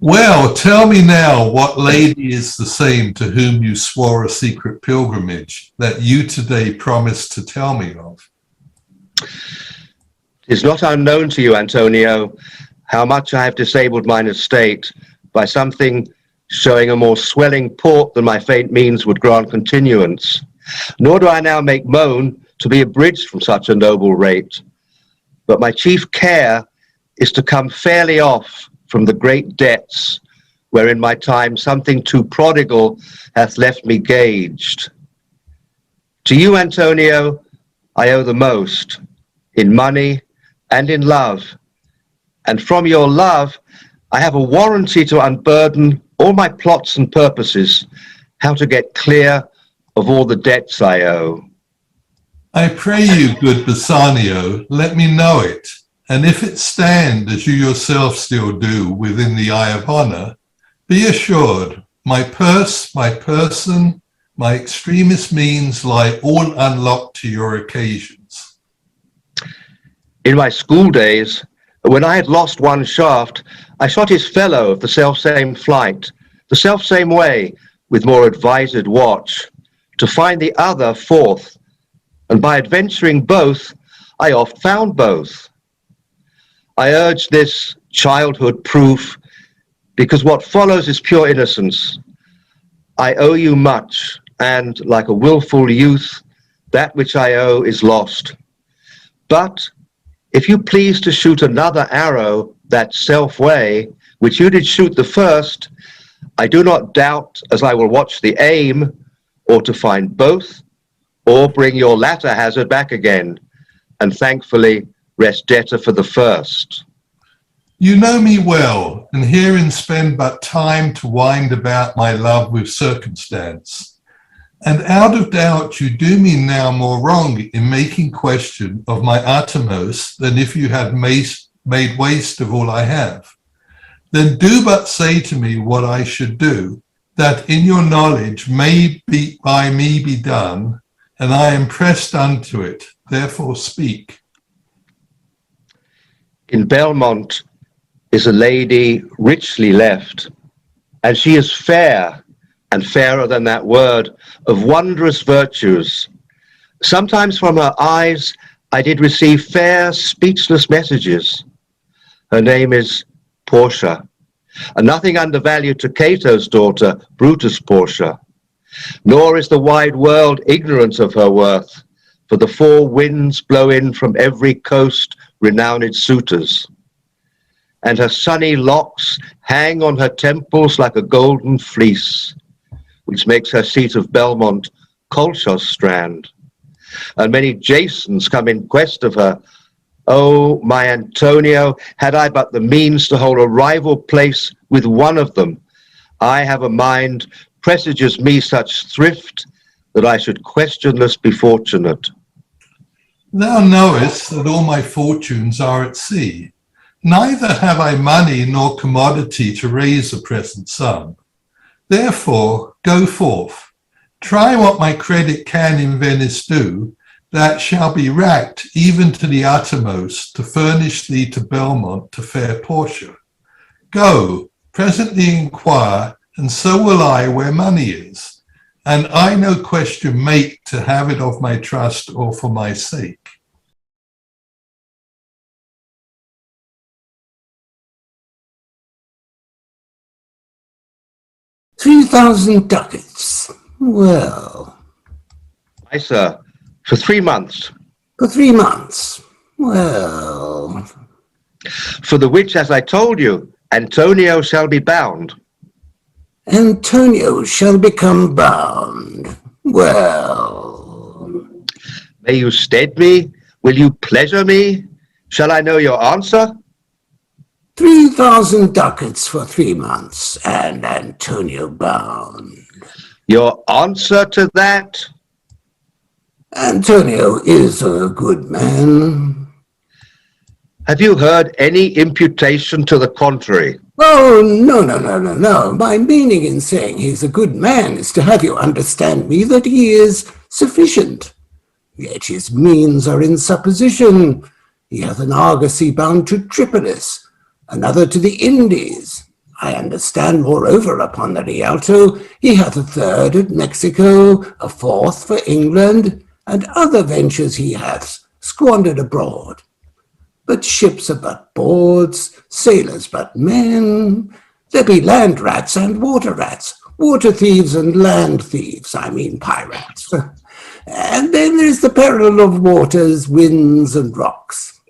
Well, tell me now, what lady is the same to whom you swore a secret pilgrimage that you today promised to tell me of? 'Tis not unknown to you, Antonio, how much I have disabled mine estate by something showing a more swelling port than my faint means would grant continuance. Nor do I now make moan to be abridged from such a noble rate. But my chief care is to come fairly off from the great debts wherein my time something too prodigal hath left me gauged. To you, Antonio, I owe the most, in money and in love, and from your love I have a warranty to unburden all my plots and purposes, how to get clear of all the debts I owe. I pray you, good Bassanio, let me know it, and if it stand, as you yourself still do, within the eye of honour, be assured, my purse, my person, my extremest means lie all unlocked to your occasions. In my school days, when I had lost one shaft, I shot his fellow of the self-same flight, the self-same way, with more advised watch, to find the other forth, and by adventuring both, I oft found both. I urge this childhood proof, because what follows is pure innocence. I owe you much, and like a wilful youth, that which I owe is lost. But if you please to shoot another arrow that self-way, which you did shoot the first, I do not doubt, as I will watch the aim, or to find both, or bring your latter hazard back again, and thankfully rest debtor for the first. You know me well, and herein spend but time to wind about my love with circumstance. And out of doubt you do me now more wrong in making question of my uttermost than if you had made waste of all I have. Then do but say to me what I should do, that in your knowledge may be by me be done, and I am pressed unto it, therefore speak. In Belmont is a lady richly left, and she is fair, and fairer than that word, of wondrous virtues. Sometimes from her eyes I did receive fair, speechless messages. Her name is Portia, and nothing undervalued to Cato's daughter, Brutus Portia. Nor is the wide world ignorant of her worth, for the four winds blow in from every coast renowned suitors. And her sunny locks hang on her temples like a golden fleece, which makes her seat of Belmont Colchos strand. And many Jasons come in quest of her. Oh, my Antonio, had I but the means to hold a rival place with one of them, I have a mind presages me such thrift that I should questionless be fortunate. Thou knowest that all my fortunes are at sea. Neither have I money nor commodity to raise the present sum. Therefore, go forth, try what my credit can in Venice do, that shall be racked even to the uttermost to furnish thee to Belmont to fair Portia. Go, presently inquire, and so will I where money is, and I no question make to have it of my trust or for my sake. 3,000 ducats. Well. Aye, sir, for 3 months. For 3 months. Well. For the which, as I told you, Antonio shall be bound. Antonio shall become bound. Well. May you stead me? Will you pleasure me? Shall I know your answer? 3,000 ducats for 3 months, and Antonio bound. Your answer to that? Antonio is a good man. Have you heard any imputation to the contrary? Oh, no. My meaning in saying he's a good man is to have you understand me that he is sufficient. Yet his means are in supposition. He hath an argosy bound to Tripolis, another to the Indies, I understand, moreover, upon the Rialto, he hath a third at Mexico, a fourth for England, and other ventures he hath squandered abroad. But ships are but boards, sailors but men. There be land rats and water rats, water thieves and land thieves, I mean pirates. And then there's the peril of waters, winds, and rocks.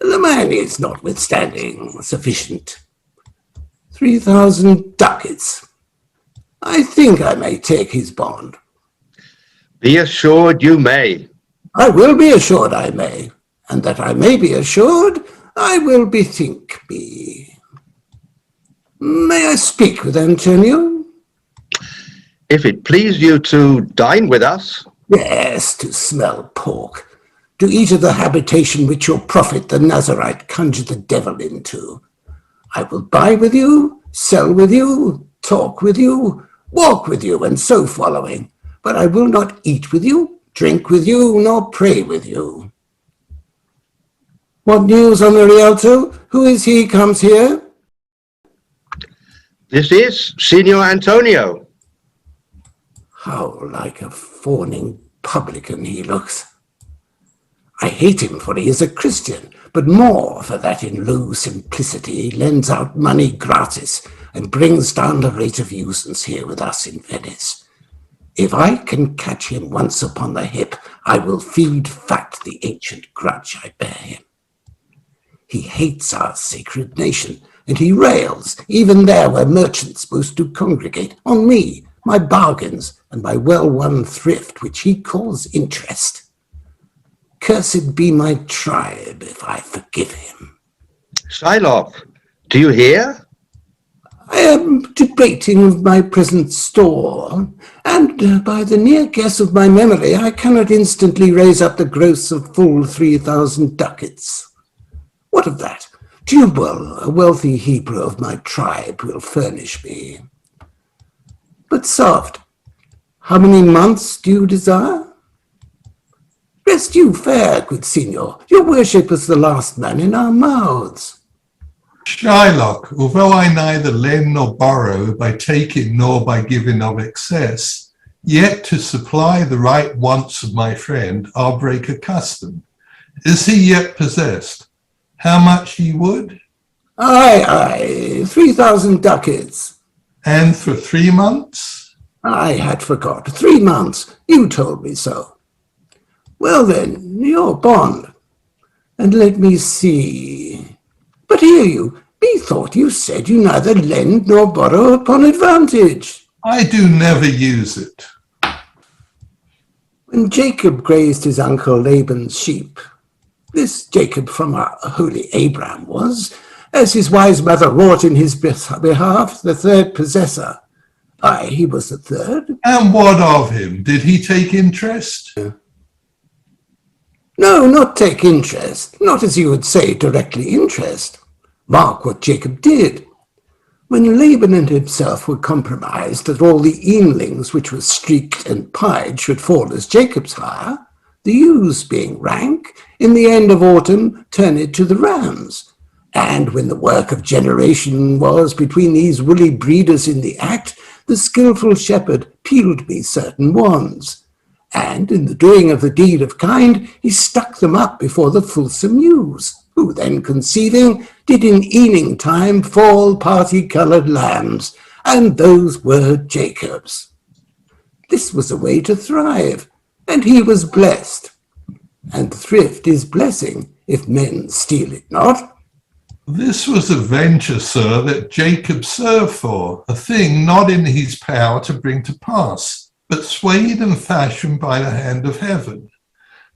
The man is notwithstanding sufficient. 3,000 ducats. I think I may take his bond. Be assured you may. I will be assured I may, and that I may be assured, I will bethink me. May I speak with Antonio? If it please you to dine with us. Yes, to smell pork, to eat of the habitation which your prophet the Nazarite conjured the devil into. I will buy with you, sell with you, talk with you, walk with you, and so following. But I will not eat with you, drink with you, nor pray with you. What news on the Rialto? Who is he comes here? This is Signor Antonio. How like a fawning publican he looks. I hate him, for he is a Christian, but more for that in low simplicity he lends out money gratis and brings down the rate of usance here with us in Venice. If I can catch him once upon the hip, I will feed fat the ancient grudge I bear him. He hates our sacred nation, and he rails, even there where merchants most do congregate, on me, my bargains, and my well-won thrift, which he calls interest. Cursed be my tribe if I forgive him. Shylock, do you hear? I am debating of my present store, and by the near guess of my memory, I cannot instantly raise up the gross of full 3,000 ducats. What of that? Tubal, a wealthy Hebrew of my tribe, will furnish me. But soft, how many months do you desire? Rest you fair, good signor. Your worship is the last man in our mouths. Shylock, although I neither lend nor borrow by taking nor by giving of excess, yet to supply the right wants of my friend, I'll break a custom. Is he yet possessed? How much ye would? Aye, 3,000 ducats. And for 3 months? I had forgot. 3 months. You told me so. Well then, your bond. And let me see. But hear you, methought you said you neither lend nor borrow upon advantage. I do never use it. When Jacob grazed his uncle Laban's sheep, this Jacob from our holy Abraham was, as his wise mother wrought in his behalf, the third possessor. Aye, he was the third. And what of him? Did he take interest? No, not take interest, not as you would say directly interest. Mark what Jacob did. When Laban and himself were compromised that all the eanlings which were streaked and pied should fall as Jacob's hire, the ewes being rank, in the end of autumn turned to the rams. And when the work of generation was between these woolly breeders in the act, the skilful shepherd peeled me certain wands. And in the doing of the deed of kind, he stuck them up before the fulsome ewes, who then conceiving, did in eaning time fall party-coloured lambs, and those were Jacob's. This was a way to thrive, and he was blessed. And thrift is blessing, if men steal it not. This was a venture, sir, that Jacob served for, a thing not in his power to bring to pass, but swayed and fashioned by the hand of heaven.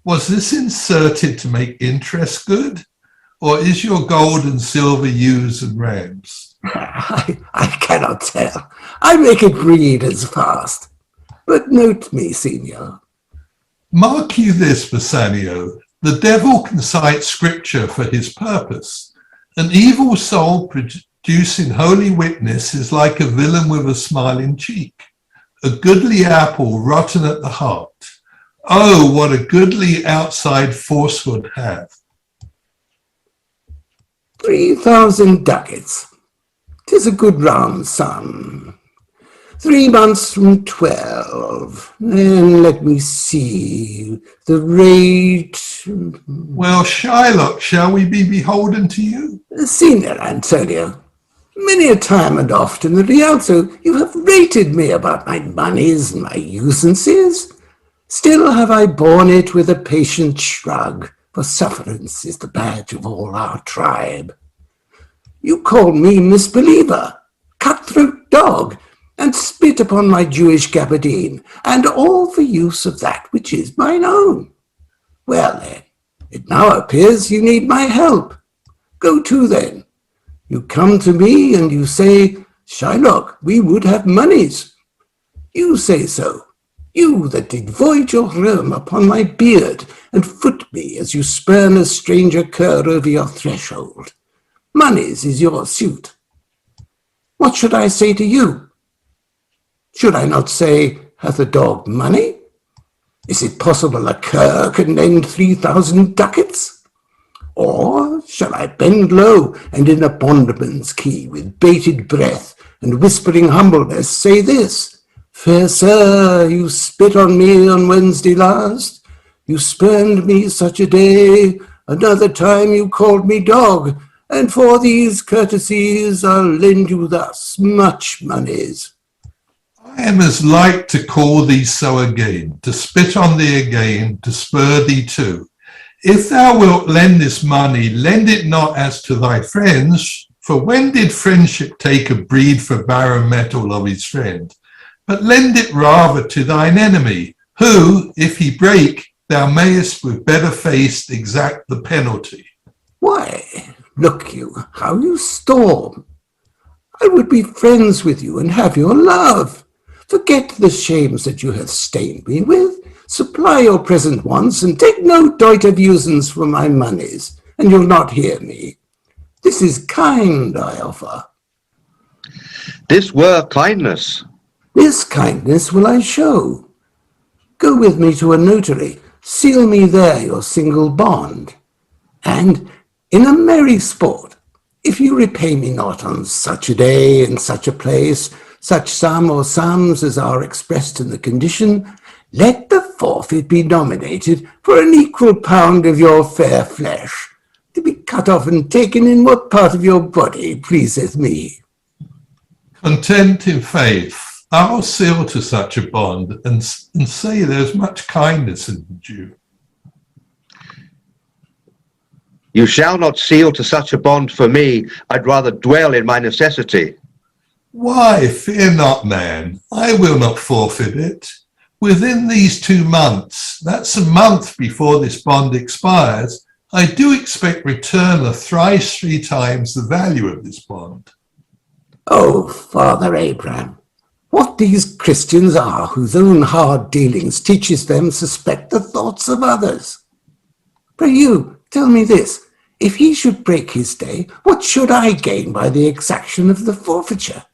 Was this inserted to make interest good? Or is your gold and silver ewes and rams? I cannot tell. I make it read as fast. But note me, Signor. Mark you this, Bassanio. The devil can cite scripture for his purpose. An evil soul producing holy witness is like a villain with a smiling cheek. A goodly apple rotten at the heart. Oh, what a goodly outside falsehood hath. 3,000 ducats. 'Tis a good round sum. 3 months from 12. Then let me see. The rate. Well, Shylock, shall we be beholden to you? Senior Antonio, many a time and oft in the Rialto you have rated me about my moneys and my usances. Still have I borne it with a patient shrug, for sufferance is the badge of all our tribe. You call me misbeliever, cutthroat dog, and spit upon my Jewish gabardine, and all for use of that which is mine own. Well then, it now appears you need my help. Go to then. You come to me and you say, Shylock, we would have moneys. You say so. You that did void your realm upon my beard, and foot me as you spurn a stranger cur over your threshold. Moneys is your suit. What should I say to you? Should I not say, hath a dog money? Is it possible a cur can lend 3,000 ducats? Or shall I bend low and in a bondman's key with bated breath and whispering humbleness say this, fair sir, you spit on me on Wednesday last, you spurned me such a day, another time you called me dog, and for these courtesies I'll lend you thus much moneys. I am as like to call thee so again, to spit on thee again, to spur thee too. If thou wilt lend this money, lend it not as to thy friends, for when did friendship take a breed for barometal of his friend? But lend it rather to thine enemy, who, if he break, thou mayest with better face exact the penalty. Why, look you, how you storm. I would be friends with you and have your love. Forget the shames that you have stained me with. Supply your present wants, and take no doit of usance for my moneys, and you'll not hear me. This is kind I offer. This were kindness. This kindness will I show. Go with me to a notary, seal me there your single bond, and in a merry sport, if you repay me not on such a day in such a place, such sum or sums as are expressed in the condition, let the forfeit be nominated for an equal pound of your fair flesh, to be cut off and taken in what part of your body pleaseth me. Content in faith, I'll seal to such a bond, and say there's much kindness in the Jew. You shall not seal to such a bond for me. I'd rather dwell in my necessity. Why, fear not, man, I will not forfeit it. Within these 2 months, that's a month before this bond expires, I do expect return of thrice 3 times the value of this bond. Oh, Father Abraham, what these Christians are whose own hard dealings teaches them suspect the thoughts of others. Pray you, tell me this, if he should break his day, what should I gain by the exaction of the forfeiture?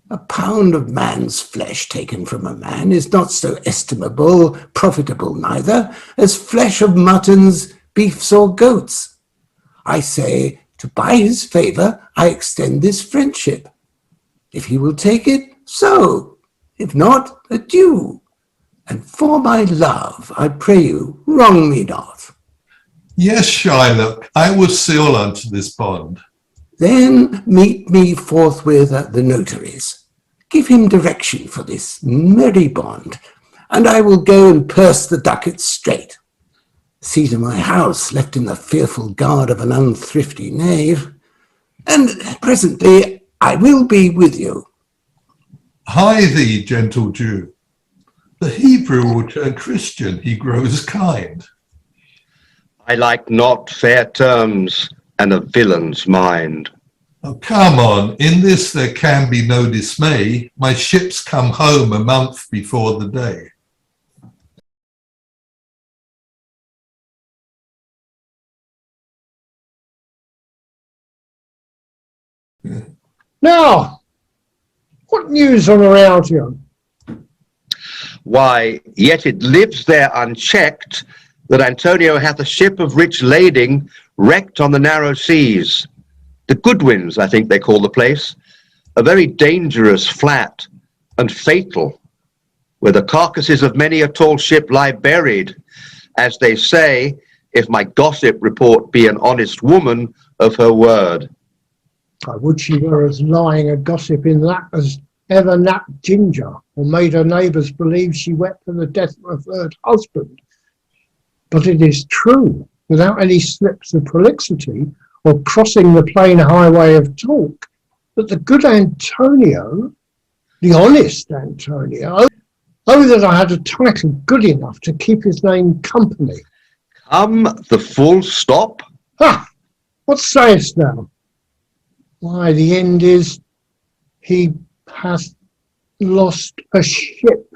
A pound of man's flesh taken from a man is not so estimable, profitable neither, as flesh of muttons, beefs, or goats. I say, to buy his favour, I extend this friendship. If he will take it, so. If not, adieu. And for my love, I pray you, wrong me not. Yes, Shylock, I will seal unto this bond. Then meet me forthwith at the notary's. Give him direction for this merry bond, and I will go and purse the ducats straight. See to my house, left in the fearful guard of an unthrifty knave, and presently I will be with you. Hie thee, gentle Jew. The Hebrew will turn Christian, he grows kind. I like not fair terms and a villain's mind. Oh, come on, in this there can be no dismay. My ships come home a month before the day. Now, what news on Rialto? Why, yet it lives there unchecked that Antonio hath a ship of rich lading wrecked on the narrow seas. The Goodwins, I think they call the place, a very dangerous flat and fatal, where the carcasses of many a tall ship lie buried, as they say, if my gossip report be an honest woman of her word. I would she were as lying a gossip in that as ever Nat Ginger, or made her neighbours believe she wept for the death of her third husband. But it is true, without any slips of prolixity, or crossing the plain highway of talk, that the good Antonio, the honest Antonio, oh, that I had a title good enough to keep his name company. Come the full stop? Ha! What sayest thou? Why, the end is, he hath lost a ship.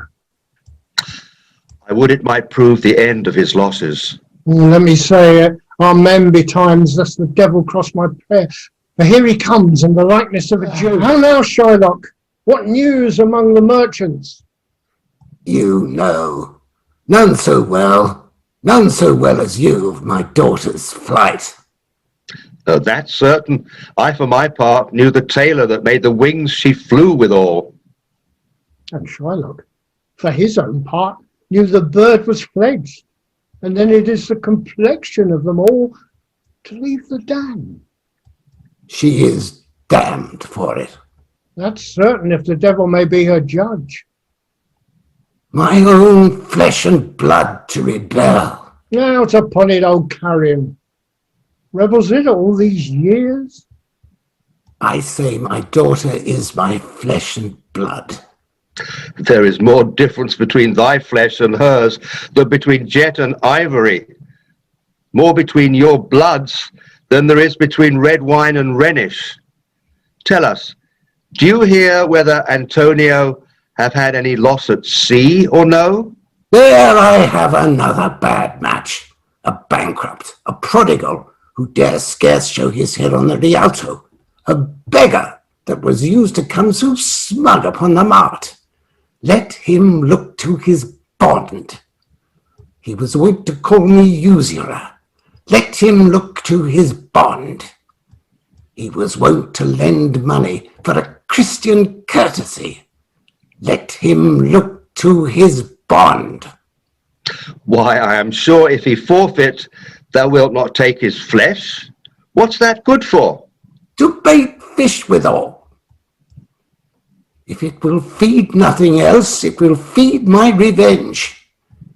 I would it might prove the end of his losses. Let me say it, amen betimes, lest the devil cross my prayer. For here he comes in the likeness of a Jew. How now, Shylock? What news among the merchants? You know, none so well as you of my daughter's flight. That's certain. I, for my part, knew the tailor that made the wings she flew withal. And Shylock, for his own part, knew the bird was fledged, and then it is the complexion of them all to leave the dam. She is damned for it. That's certain, if the devil may be her judge. My own flesh and blood to rebel. Out upon it, old carrion. Rebels it all these years? I say my daughter is my flesh and blood. There is more difference between thy flesh and hers than between jet and ivory. More between your bloods than there is between red wine and Rhenish. Tell us, do you hear whether Antonio have had any loss at sea or no? There I have another bad match. A bankrupt, a prodigal, who dares scarce show his head on the Rialto. A beggar that was used to come so smug upon the mart. Let him look to his bond. He was wont to call me usurer. Let him look to his bond. He was wont to lend money for a Christian courtesy. Let him look to his bond. Why, I am sure if he forfeit, thou wilt not take his flesh. What's that good for? To bait fish withal. If it will feed nothing else, it will feed my revenge.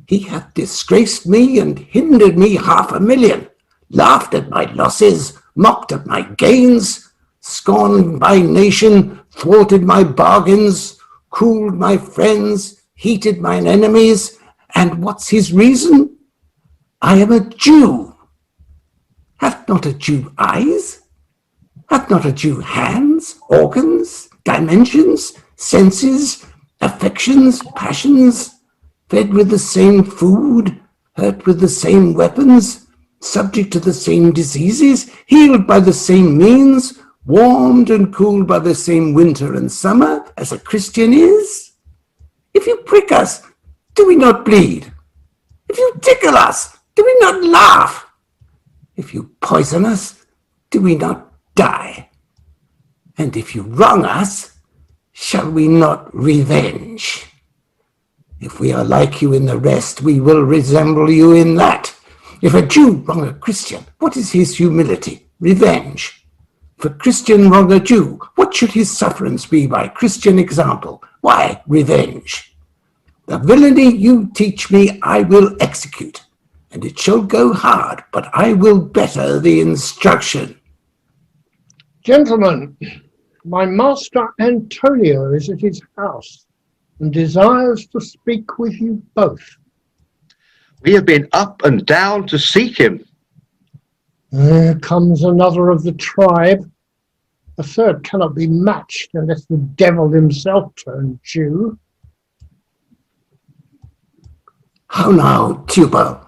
He hath disgraced me and hindered me 500,000, laughed at my losses, mocked at my gains, scorned my nation, thwarted my bargains, cooled my friends, heated mine enemies. And what's his reason? I am a Jew. Hath not a Jew eyes? Hath not a Jew hands, organs, dimensions, senses, affections, passions, fed with the same food, hurt with the same weapons, subject to the same diseases, healed by the same means, warmed and cooled by the same winter and summer as a Christian is? If you prick us, do we not bleed? If you tickle us, do we not laugh? If you poison us, do we not die? And if you wrong us, shall we not revenge? If we are like you in the rest, we will resemble you in that. If a Jew wrong a Christian, what is his humility? Revenge. If a Christian wrong a Jew, what should his sufferance be by Christian example? Why, revenge. The villainy you teach me I will execute, and it shall go hard, but I will better the instruction. Gentlemen, my master Antonio is at his house and desires to speak with you both. We have been up and down to seek him. There comes another of the tribe. A third cannot be matched unless the devil himself turn Jew. How now, Tubal?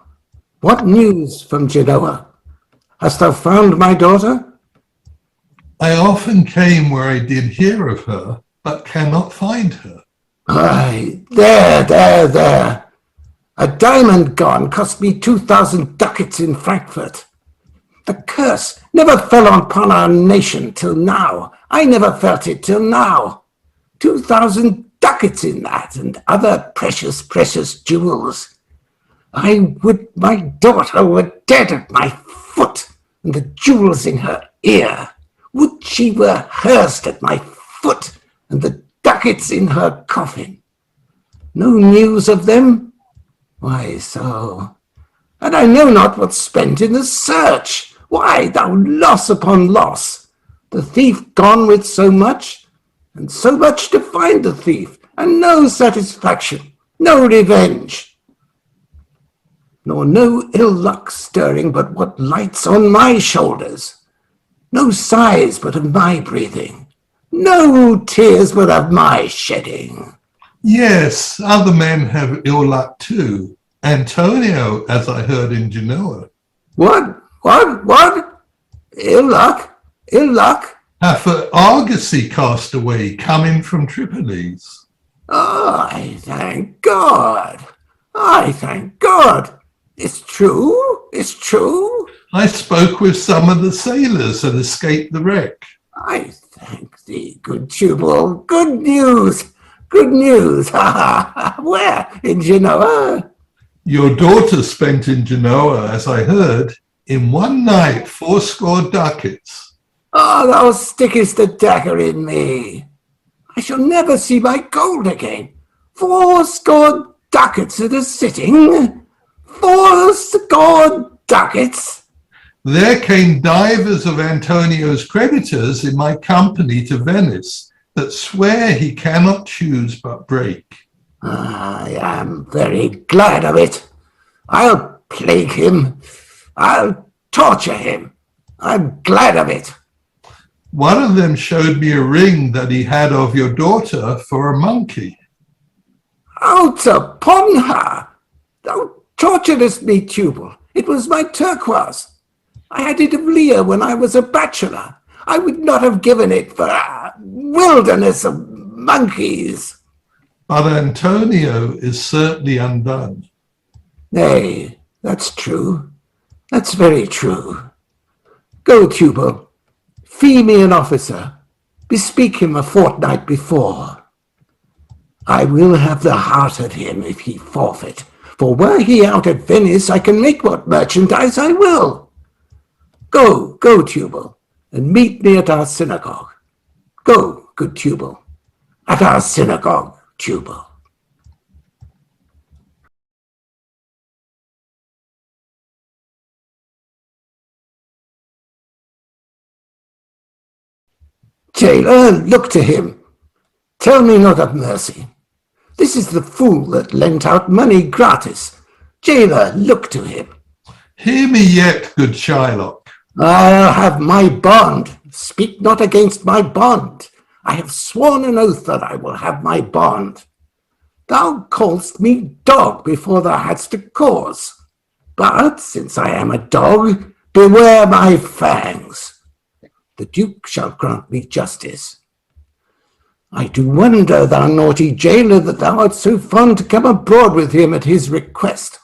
What news from Genoa? Hast thou found my daughter? I often came where I did hear of her, but cannot find her. Aye, there. A diamond gone cost me 2,000 ducats in Frankfurt. The curse never fell upon our nation till now. I never felt it till now. 2,000 ducats in that, and other precious, precious jewels. I would my daughter were dead at my foot, and the jewels in her ear. Would she were hers at my foot, and the ducats in her coffin. No news of them? Why so? And I know not what's spent in the search. Why, thou loss upon loss. The thief gone with so much, and so much to find the thief, and no satisfaction, no revenge, nor no ill luck stirring but what lights on my shoulders. No sighs but of my breathing, no tears but of my shedding. Yes, other men have ill luck too. Antonio, as I heard in Genoa, What? Ill luck? Ill luck? hath an argosy cast away coming from Tripolis. Oh, I thank God. I thank God. It's true. It's true. I spoke with some of the sailors and escaped the wreck. I thank thee, good Tubal. Good news. Good news. Ha ha ha. Where? In Genoa? Your daughter spent in Genoa, as I heard, in one night 80 ducats. Oh, thou stickest a dagger in me. I shall never see my gold again. 80 ducats at a sitting. 80 ducats. There came divers of Antonio's creditors in my company to Venice, that swear he cannot choose but break. I am very glad of it. I'll plague him. I'll torture him. I'm glad of it. One of them showed me a ring that he had of your daughter for a monkey. Out upon her! Thou torturedst me, Tubal. It was my turquoise. I had it of Leah when I was a bachelor. I would not have given it for a wilderness of monkeys. But Antonio is certainly undone. Nay, that's true. That's very true. Go, Tubal. Fee me an officer. Bespeak him a fortnight before. I will have the heart of him if he forfeit, for were he out at Venice, I can make what merchandise I will. Go, Tubal, and meet me at our synagogue. Go, good Tubal, at our synagogue, Tubal. Jailer, look to him. Tell me not of mercy. This is the fool that lent out money gratis. Jailer, look to him. Hear me yet, good Shylock. I'll have my bond. Speak not against my bond. I have sworn an oath that I will have my bond. Thou call'st me dog before thou hadst a cause. But since I am a dog, beware my fangs. The Duke shall grant me justice. I do wonder, thou naughty jailer, that thou art so fond to come abroad with him at his request.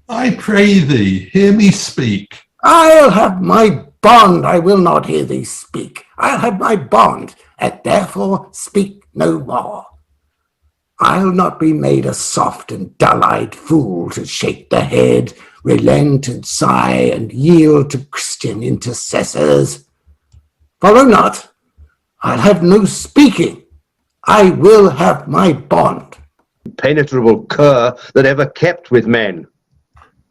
I pray thee, hear me speak. I'll have my bond. I will not hear thee speak. I'll have my bond, and therefore speak no more. I'll not be made a soft and dull-eyed fool to shake the head, relent and sigh, and yield to Christian intercessors. Follow not. I'll have no speaking. I will have my bond. Impenetrable cur that ever kept with men.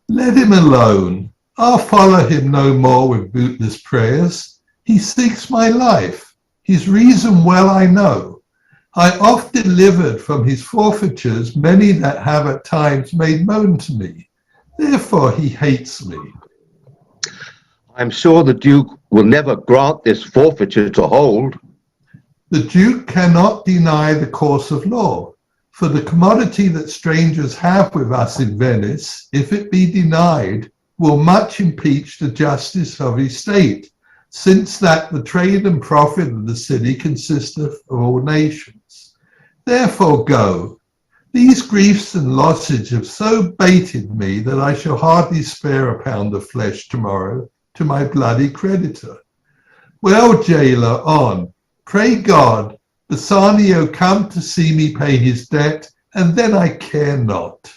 Let him alone. I'll follow him no more with bootless prayers. He seeks my life. His reason well I know. I oft delivered from his forfeitures many that have at times made moan to me. Therefore he hates me. I am sure the Duke will never grant this forfeiture to hold. The Duke cannot deny the course of law, for the commodity that strangers have with us in Venice, if it be denied, will much impeach the justice of his state, since that the trade and profit of the city consisteth of all nations. Therefore go. These griefs and losses have so baited me that I shall hardly spare a pound of flesh tomorrow, to my bloody creditor. Well, jailer, on. Pray God, Bassanio come to see me pay his debt, and then I care not.